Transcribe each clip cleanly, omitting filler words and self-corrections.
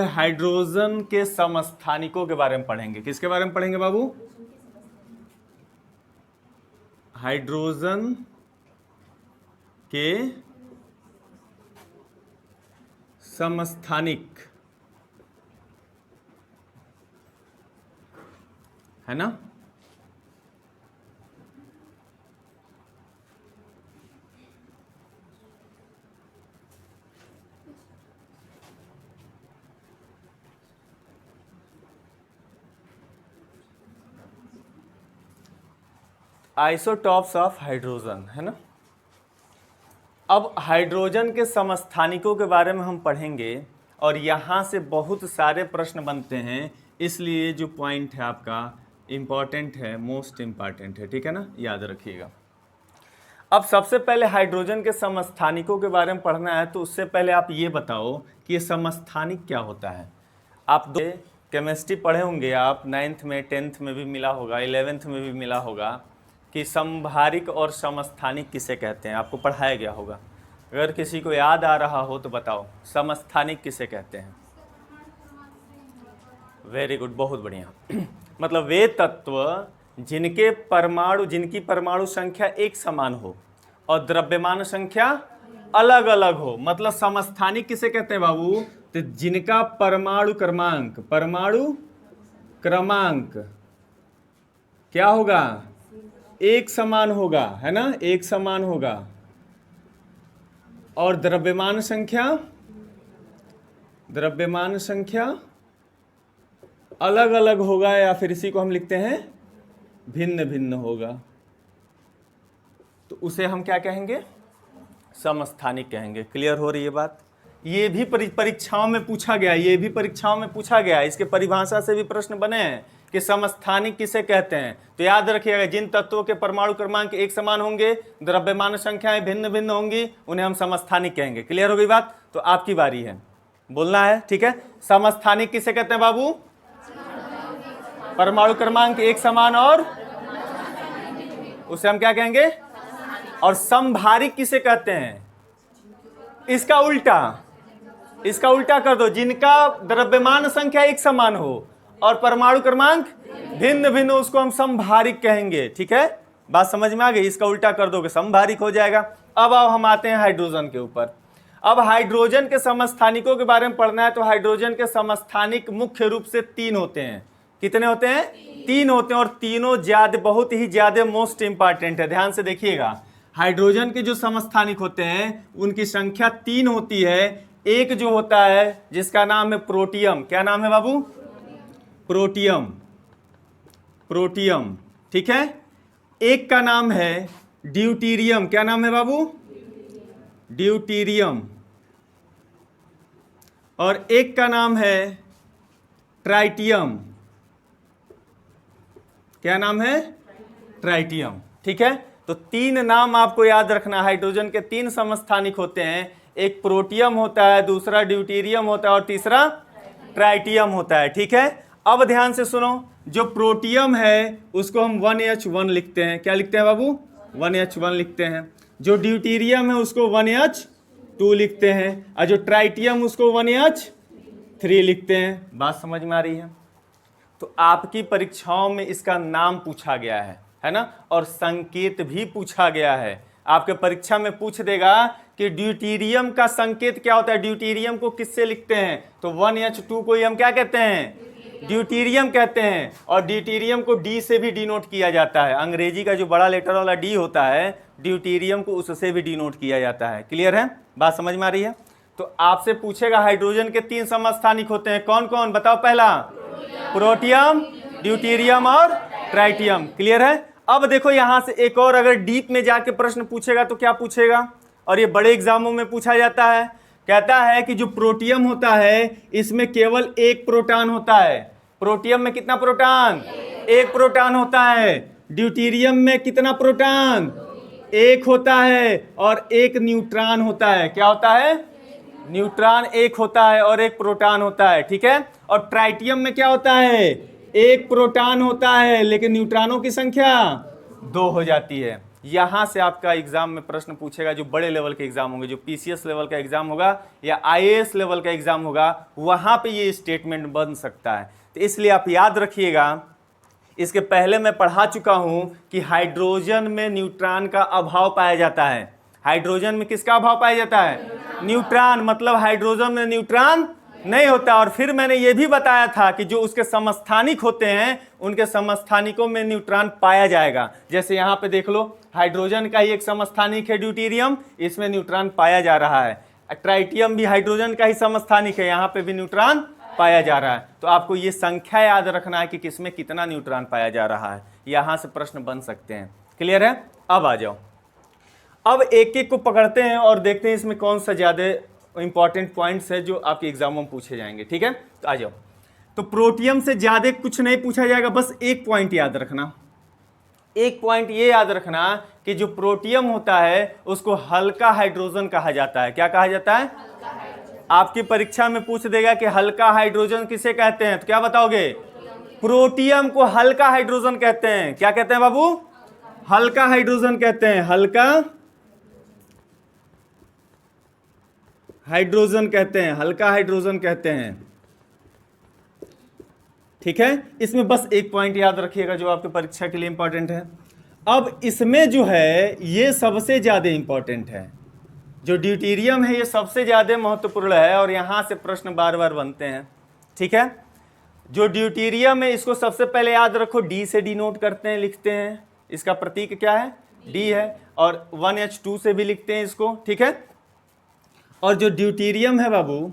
Hydrogen के समस्थानिकों के बारे में पढ़ेंगे। किसके बारे में पढ़ेंगे बाबू? हाइड्रोजन के समस्थानिक, है ना। आइसोटॉप्स ऑफ हाइड्रोजन, है ना। अब हाइड्रोजन के समस्थानिकों के बारे में हम पढ़ेंगे और यहाँ से बहुत सारे प्रश्न बनते हैं, इसलिए जो पॉइंट है आपका इम्पॉर्टेंट है, मोस्ट इम्पॉर्टेंट है, ठीक है ना, याद रखिएगा। अब सबसे पहले हाइड्रोजन के समस्थानिकों के बारे में पढ़ना है, तो उससे पहले आप ये बताओ कि ये समस्थानिक क्या होता है। आप केमिस्ट्री पढ़े होंगे, आप 9th में 10th में भी मिला होगा, 11th में भी मिला होगा कि समभारिक और समस्थानिक किसे कहते हैं, आपको पढ़ाया गया होगा। अगर किसी को याद आ रहा हो तो बताओ, समस्थानिक किसे कहते हैं? वेरी गुड, बहुत बढ़िया। मतलब वे तत्व जिनकी परमाणु संख्या एक समान हो और द्रव्यमान संख्या अलग अलग हो, मतलब समस्थानिक किसे कहते हैं बाबू? तो जिनका परमाणु क्रमांक क्या होगा? एक समान होगा, है ना, एक समान होगा, और द्रव्यमान संख्या अलग अलग होगा, या फिर इसी को हम लिखते हैं भिन्न भिन्न होगा, तो उसे हम क्या कहेंगे? समस्थानिक कहेंगे। क्लियर हो रही है बात? ये भी परीक्षाओं में पूछा गया, इसके परिभाषा से भी प्रश्न बने हैं कि समस्थानिक किसे कहते हैं। तो याद रखिएगा, जिन तत्वों के परमाणु क्रमांक एक समान होंगे, द्रव्यमान संख्याएं भिन्न भिन्न होंगी, उन्हें हम समस्थानिक कहेंगे। क्लियर हो गई बात? तो आपकी बारी है, बोलना है, ठीक है। समस्थानिक किसे कहते हैं बाबू? परमाणु क्रमांक एक समान, और उसे हम क्या कहेंगे? और समभारिक किसे कहते हैं? इसका उल्टा कर दो, जिनका द्रव्यमान संख्या एक समान हो और परमाणु क्रमांक भिन्न भिन्न, उसको हम समभारिक कहेंगे, ठीक है। बात समझ में आ गई? इसका उल्टा कर दोगे समभारिक हो जाएगा। अब हम आते हैं हाइड्रोजन के ऊपर। अब हाइड्रोजन के समस्थानिकों के बारे में पढ़ना है, तो हाइड्रोजन के समस्थानिक मुख्य रूप से 3 होते हैं। कितने होते हैं? 3 होते हैं, और तीनों बहुत ही ज्यादा मोस्ट इंपॉर्टेंट है। ध्यान से देखिएगा, हाइड्रोजन के जो समस्थानिक होते हैं उनकी संख्या 3 होती है। एक जो होता है जिसका नाम है प्रोटियम, क्या नाम है बाबू? प्रोटियम, ठीक है। एक का नाम है ड्यूटीरियम, क्या नाम है बाबू? ड्यूटीरियम। और एक का नाम है ट्राइटियम, क्या नाम है? ट्राइटियम, ठीक है। तो 3 नाम आपको याद रखना। हाइड्रोजन के 3 समस्थानिक होते हैं, एक प्रोटियम होता है, दूसरा ड्यूटीरियम होता है, और तीसरा ट्राइटियम होता है, ठीक है। अब ध्यान से सुनो, जो प्रोटियम है उसको हम 1H1 लिखते हैं। क्या लिखते हैं बाबू? 1H1 लिखते हैं। जो ड्यूटीरियम है उसको 1H2 लिखते हैं, और जो ट्राइटियम उसको 1H3 लिखते हैं। बात समझ में आ रही है? तो आपकी परीक्षाओं में इसका नाम पूछा गया है ना, और संकेत भी पूछा गया है। आपके परीक्षा में पूछ देगा कि ड्यूटीरियम का संकेत क्या होता है, ड्यूटीरियम को किससे लिखते हैं? तो 1H2 को ही हम क्या कहते हैं? ड्यूटीरियम कहते हैं। और ड्यूटीरियम को डी से भी डिनोट किया जाता है। अंग्रेजी का जो बड़ा लेटर वाला डी होता है, ड्यूटीरियम को उससे भी डिनोट किया जाता है। क्लियर है? बात समझ में आ रही है? तो आपसे पूछेगा हाइड्रोजन के 3 समस्थानिक होते हैं, कौन कौन बताओ? पहला प्रोटियम, ड्यूटीरियम और ट्राइटियम। क्लियर है? अब देखो यहां से एक और अगर डीप में जाके प्रश्न पूछेगा तो क्या पूछेगा, और ये बड़े एग्जामों में पूछा जाता है। कहता है कि जो प्रोटियम होता है इसमें केवल एक प्रोटॉन होता है। प्रोटियम में कितना प्रोटॉन? एक प्रोटॉन होता है। ड्यूटीरियम में कितना प्रोटॉन? एक होता है, और एक न्यूट्रॉन होता है। क्या होता है? न्यूट्रॉन एक होता है और एक प्रोटॉन होता है, ठीक है। और ट्राइटियम में क्या होता है? एक प्रोटॉन होता है, लेकिन न्यूट्रॉनों की संख्या 2 हो जाती है। यहाँ से आपका एग्जाम में प्रश्न पूछेगा, जो बड़े लेवल के एग्जाम होंगे, जो पीसीएस लेवल का एग्जाम होगा या आईएएस लेवल का एग्जाम होगा, वहां पे ये स्टेटमेंट बन सकता है। तो इसलिए आप याद रखिएगा, इसके पहले मैं पढ़ा चुका हूं कि हाइड्रोजन में न्यूट्रॉन का अभाव पाया जाता है। हाइड्रोजन में किसका अभाव पाया जाता है? न्यूट्रॉन, मतलब हाइड्रोजन में न्यूट्रॉन नहीं होता। और फिर मैंने ये भी बताया था कि जो उसके समस्थानिक होते हैं, उनके समस्थानिकों में न्यूट्रॉन पाया जाएगा। जैसे यहाँ पे देख लो, हाइड्रोजन का ही एक समस्थानिक है ड्यूटेरियम, इसमें न्यूट्रॉन पाया जा रहा है। ट्राइटियम भी हाइड्रोजन का ही समस्थानिक है, यहाँ पे भी न्यूट्रॉन पाया जा रहा है। तो आपको ये संख्या याद रखना है कि किसमें कितना न्यूट्रॉन पाया जा रहा है, यहाँ से प्रश्न बन सकते हैं। क्लियर है? अब आ जाओ, अब एक एक को पकड़ते हैं और देखते हैं इसमें कौन सा ज्यादा इंपॉर्टेंट पॉइंट्स है जो आपके एग्जामों में पूछे जाएंगे। ठीक है, तो आ जाओ। तो प्रोटियम से ज्यादा कुछ नहीं पूछा जाएगा, बस एक पॉइंट याद रखना। एक पॉइंट ये याद रखना कि जो प्रोटियम होता है उसको हल्का हाइड्रोजन कहा जाता है। क्या कहा जाता है? आपकी परीक्षा में पूछ देगा कि हल्का हाइड्रोजन किसे कहते हैं, तो क्या बताओगे? प्रोटियम को हल्का हाइड्रोजन कहते हैं। क्या कहते हैं बाबू? हल्का हाइड्रोजन कहते हैं। हल्का हाइड्रोजन कहते हैं, हल्का हाइड्रोजन कहते हैं। ठीक है, इसमें बस एक पॉइंट याद रखिएगा जो आपके परीक्षा के लिए इंपॉर्टेंट है। अब इसमें जो है ये सबसे ज्यादा इंपॉर्टेंट है, जो ड्यूटेरियम है ये सबसे ज्यादा महत्वपूर्ण है और यहां से प्रश्न बार बार बनते हैं। ठीक है, जो ड्यूटेरियम है इसको सबसे पहले याद रखो, डी से डिनोट करते हैं, लिखते हैं। इसका प्रतीक क्या है? डी है। और 1H2 से भी लिखते हैं इसको। ठीक है, और जो ड्यूटेरियम है बाबू,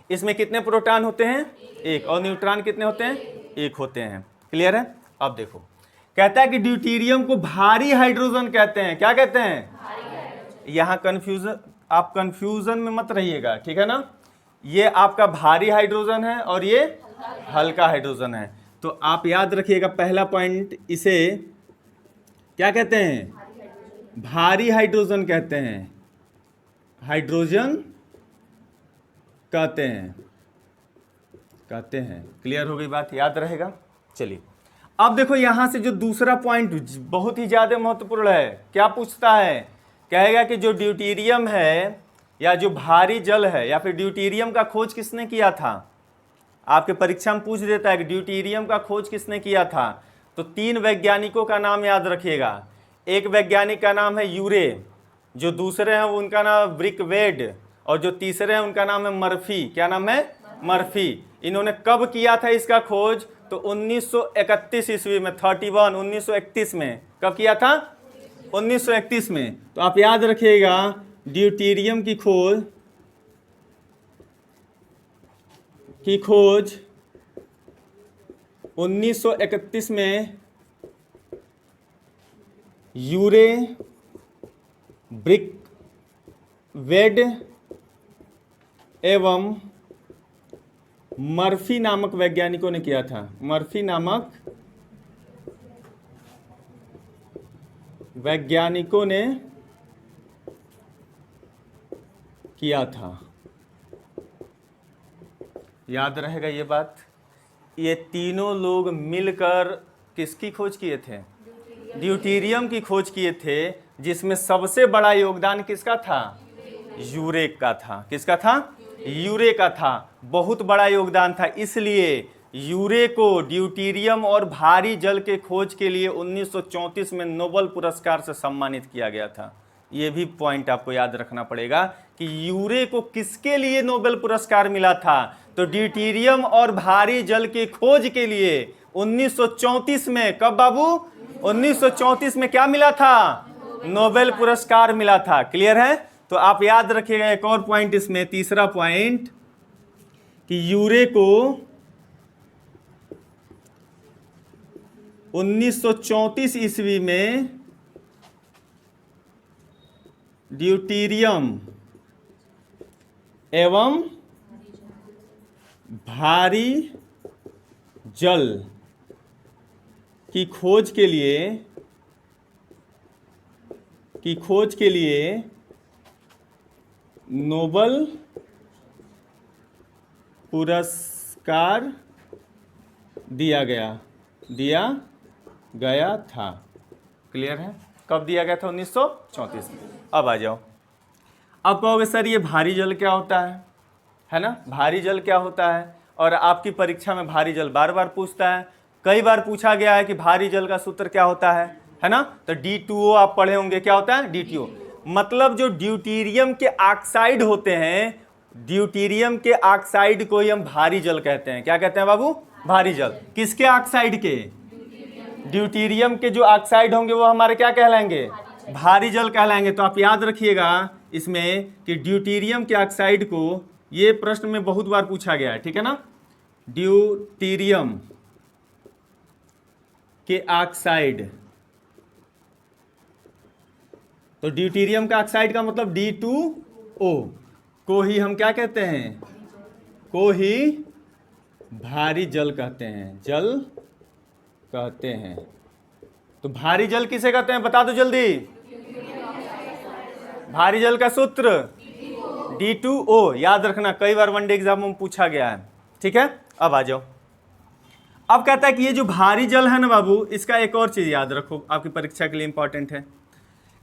इसमें कितने प्रोटॉन होते हैं? एक। और न्यूट्रॉन कितने होते हैं? एक होते हैं। क्लियर है? अब देखो, कहता है कि ड्यूटेरियम को भारी हाइड्रोजन कहते हैं। क्या कहते हैं? यहां कंफ्यूजन, आप कंफ्यूजन में मत रहिएगा। ठीक है ना, ये आपका भारी हाइड्रोजन है और ये हल्का हाइड्रोजन है। तो आप याद रखिएगा, पहला पॉइंट, इसे क्या कहते हैं? भारी हाइड्रोजन कहते हैं। हाइड्रोजन कहते हैं। क्लियर हो गई बात? याद रहेगा। चलिए, अब देखो यहां से जो दूसरा पॉइंट बहुत ही ज्यादा महत्वपूर्ण है, क्या पूछता है? कहेगा कि जो ड्यूटेरियम है या जो भारी जल है, या फिर ड्यूटेरियम का खोज किसने किया था? आपके परीक्षा में पूछ देता है कि ड्यूटेरियम का खोज किसने किया था। तो 3 वैज्ञानिकों का नाम याद रखिएगा। एक वैज्ञानिक का नाम है यूरे, जो दूसरे हैं उनका नाम ब्रिकवेड, और जो तीसरे हैं उनका नाम है मर्फी। क्या नाम है? मर्फी। इन्होंने कब किया था इसका खोज? तो 1931 ईस्वी में, 1931 में। कब किया था? 1931 में। तो आप याद रखिएगा, ड्यूटेरियम की खोज 1931 में यूरे ब्रिकवेड एवं मर्फी नामक वैज्ञानिकों ने किया था। मर्फी नामक वैज्ञानिकों ने किया था। याद रहेगा ये बात। ये तीनों लोग मिलकर किसकी खोज किए थे? ड्यूटेरियम की खोज किए थे, जिसमें सबसे बड़ा योगदान किसका था? यूरे का था। किसका था? यूरे का था। बहुत बड़ा योगदान था। इसलिए यूरे को ड्यूटेरियम और भारी जल के खोज के लिए 1934 में नोबेल पुरस्कार से सम्मानित किया गया था। ये भी पॉइंट आपको याद रखना पड़ेगा कि यूरे को किसके लिए नोबेल पुरस्कार मिला था। तो ड्यूटेरियम और भारी जल की खोज के लिए 1934 में, कब बाबू? 1934 में क्या मिला था? नोबेल पुरस्कार मिला था। क्लियर है? तो आप याद रखिएगा एक और पॉइंट इसमें, तीसरा पॉइंट, कि यूरे को 1934 ईस्वी में ड्यूटेरियम एवं भारी जल की खोज के लिए नोबेल पुरस्कार दिया गया था। क्लियर है? कब दिया गया था? 1934 में। अब आ जाओ, अब कहोगे सर ये भारी जल क्या होता है ना? भारी जल क्या होता है? और आपकी परीक्षा में भारी जल बार बार पूछता है, कई बार पूछा गया है कि भारी जल का सूत्र क्या होता है ना? तो D2O आप पढ़े होंगे, क्या होता है D2O? मतलब जो ड्यूटीरियम के ऑक्साइड होते हैं, ड्यूटीरियम के ऑक्साइड को ही हम भारी जल कहते हैं। क्या कहते हैं बाबू? भारी जल। किसके ऑक्साइड के? ड्यूटीरियम के जो ऑक्साइड होंगे वो हमारे क्या कहलाएंगे? भारी जल कहलाएंगे। तो आप याद रखिएगा इसमें कि ड्यूटीरियम के ऑक्साइड को, ये प्रश्न में बहुत बार पूछा गया है, ठीक है ना? ड्यूटीरियम के ऑक्साइड, तो ड्यूटीरियम का ऑक्साइड का मतलब D2O को ही हम क्या कहते हैं? को ही भारी जल कहते हैं, जल कहते हैं। तो भारी जल किसे कहते हैं? बता दो जल्दी। भारी जल का सूत्र D2O, याद रखना, कई बार वनडे एग्जाम में पूछा गया है, ठीक है? अब आ जाओ, अब कहता है कि ये जो भारी जल है ना बाबू, इसका एक और चीज याद रखो, आपकी परीक्षा के लिए इंपॉर्टेंट है।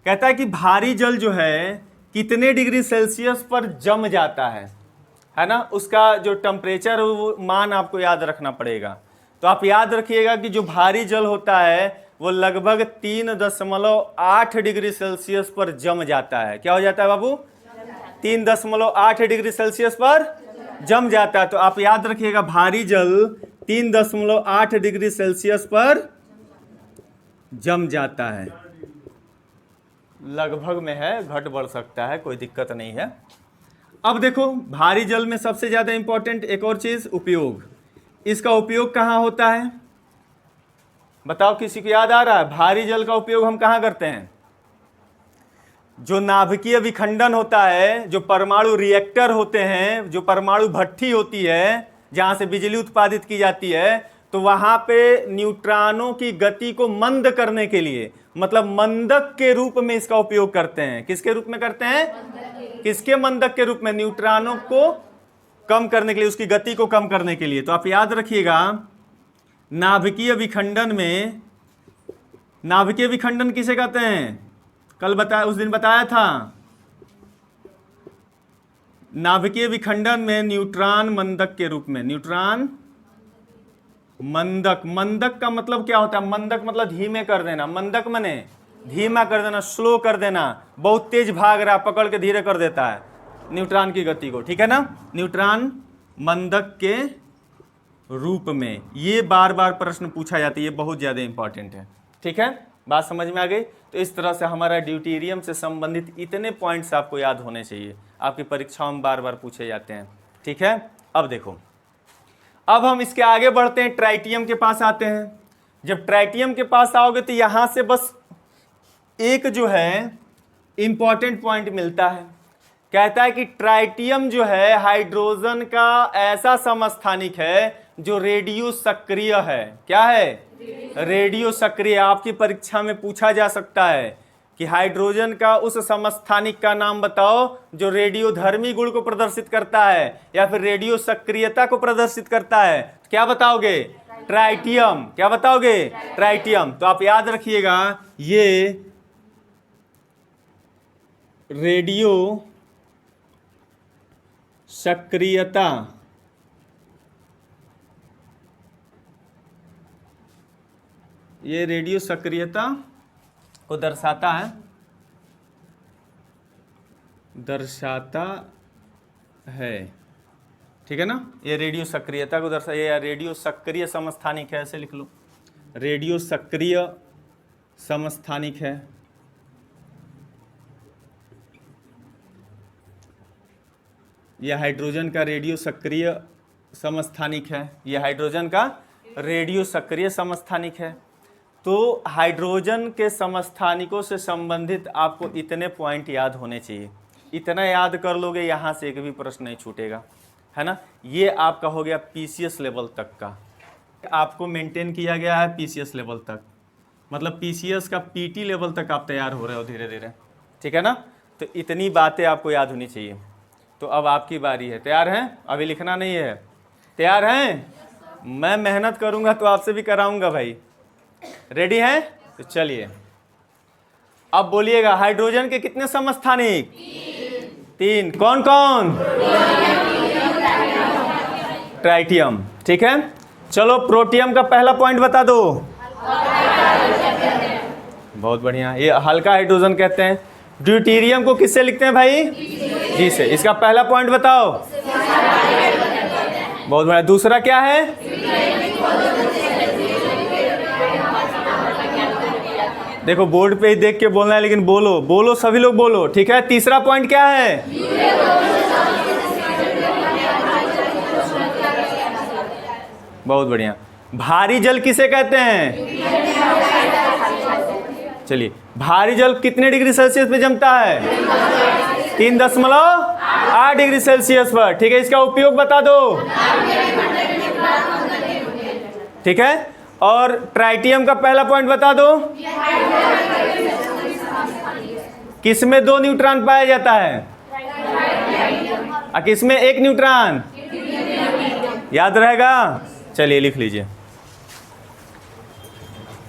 कहता है कि भारी जल जो है कितने डिग्री सेल्सियस पर जम जाता है ना? उसका जो टेम्परेचर वो मान आपको याद रखना पड़ेगा। तो आप याद रखिएगा कि जो भारी जल होता है वो लगभग 3.8 डिग्री सेल्सियस पर जम जाता है। क्या हो जाता है बाबू? 3.8 डिग्री सेल्सियस पर जम जाता है। तो आप याद रखिएगा भारी जल 3.8 डिग्री सेल्सियस पर जम जाता है। लगभग में है, घट बढ़ सकता है, कोई दिक्कत नहीं है। अब देखो, भारी जल में सबसे ज्यादा इंपॉर्टेंट एक और चीज, उपयोग। इसका उपयोग कहाँ होता है? बताओ, किसी को याद आ रहा है? भारी जल का उपयोग हम कहाँ करते हैं? जो नाभिकीय विखंडन होता है, जो परमाणु रिएक्टर होते हैं, जो परमाणु भट्ठी होती है जहां से बिजली उत्पादित की जाती है, तो वहां पे न्यूट्रॉनों की गति को मंद करने के लिए, मतलब मंदक के रूप में इसका उपयोग करते हैं। किसके रूप में करते हैं? किसके मंदक के रूप में? न्यूट्रॉनों को कम करने के लिए, उसकी गति को कम करने के लिए। तो आप याद रखिएगा, नाभिकीय विखंडन में, नाभिकीय विखंडन किसे कहते हैं? कल बताया, उस दिन बताया था, नाभिकीय विखंडन में न्यूट्रॉन मंदक के रूप में, न्यूट्रॉन मंदक। मंदक का मतलब क्या होता है? मंदक मतलब धीमे कर देना, मंदक मने धीमा कर देना, स्लो कर देना, बहुत तेज भाग रहा, पकड़ के धीरे कर देता है न्यूट्रॉन की गति को, ठीक है ना? न्यूट्रॉन मंदक के रूप में। ये बार बार प्रश्न पूछा जाता है, ये बहुत ज्यादा इंपॉर्टेंट है, ठीक है? बात समझ में आ गई? तो इस तरह से हमारा ड्यूटीरियम से संबंधित इतने पॉइंट्स आपको याद होने चाहिए, आपकी परीक्षाओं में बार बार पूछे जाते हैं, ठीक है? अब देखो, अब हम इसके आगे बढ़ते हैं, ट्राइटियम के पास आते हैं। जब ट्राइटियम के पास आओगे तो यहां से बस एक जो है इंपॉर्टेंट पॉइंट मिलता है। कहता है कि ट्राइटियम जो है हाइड्रोजन का ऐसा समस्थानिक है जो रेडियो सक्रिय है। क्या है? रेडियो सक्रिय। आपकी परीक्षा में पूछा जा सकता है कि हाइड्रोजन का उस समस्थानिक का नाम बताओ जो रेडियो धर्मी गुण को प्रदर्शित करता है या फिर रेडियो सक्रियता को प्रदर्शित करता है। क्या बताओगे? ट्राइटियम। क्या बताओगे? ट्राइटियम। तो आप याद रखिएगा, ये रेडियो सक्रियता ये रेडियो सक्रियता को दर्शाता है, ठीक है ना? ये रेडियो सक्रियता को दर्शा, ये रेडियो सक्रिय समस्थानिक है, ऐसे लिख लो, रेडियो सक्रिय समस्थानिक है। यह हाइड्रोजन का रेडियो सक्रिय समस्थानिक है, यह हाइड्रोजन का रेडियो सक्रिय समस्थानिक है। तो हाइड्रोजन के समस्थानिकों से संबंधित आपको इतने पॉइंट याद होने चाहिए। इतना याद कर लोगे, यहाँ से एक भी प्रश्न नहीं छूटेगा, है ना? ये आपका हो गया पीसीएस लेवल तक का, आपको मेंटेन किया गया है पीसीएस लेवल तक, मतलब पीसीएस का पीटी लेवल तक आप तैयार हो रहे हो धीरे धीरे, ठीक है ना? तो इतनी बातें आपको याद होनी चाहिए। तो अब आपकी बारी है। तैयार हैं? अभी लिखना नहीं है। तैयार हैं? मैं मेहनत करूंगा तो आपसे भी कराऊंगा भाई। रेडी हैं? तो चलिए, अब बोलिएगा हाइड्रोजन के कितने समस्थानिक? 3। कौन कौन? ट्राइटियम। ठीक है, चलो प्रोटियम का पहला पॉइंट बता दो। बहुत बढ़िया, ये हल्का हाइड्रोजन कहते हैं। ड्यूटीरियम को किससे लिखते हैं भाई? जी से। इसका पहला पॉइंट बताओ। बहुत बढ़िया। दूसरा क्या है? देखो बोर्ड पे ही देख के बोलना है, लेकिन बोलो बोलो, सभी लोग बोलो। ठीक है, तीसरा पॉइंट क्या है? बहुत बढ़िया। भारी जल किसे कहते हैं? चलिए, भारी जल कितने डिग्री सेल्सियस पे जमता है? 3.8 डिग्री सेल्सियस पर। ठीक है, इसका उपयोग बता दो। ठीक है, और ट्राइटियम का पहला पॉइंट बता दो। किसमें 2 न्यूट्रॉन पाया जाता है और किसमें 1 न्यूट्रॉन? याद रहेगा? चलिए लिख लीजिए।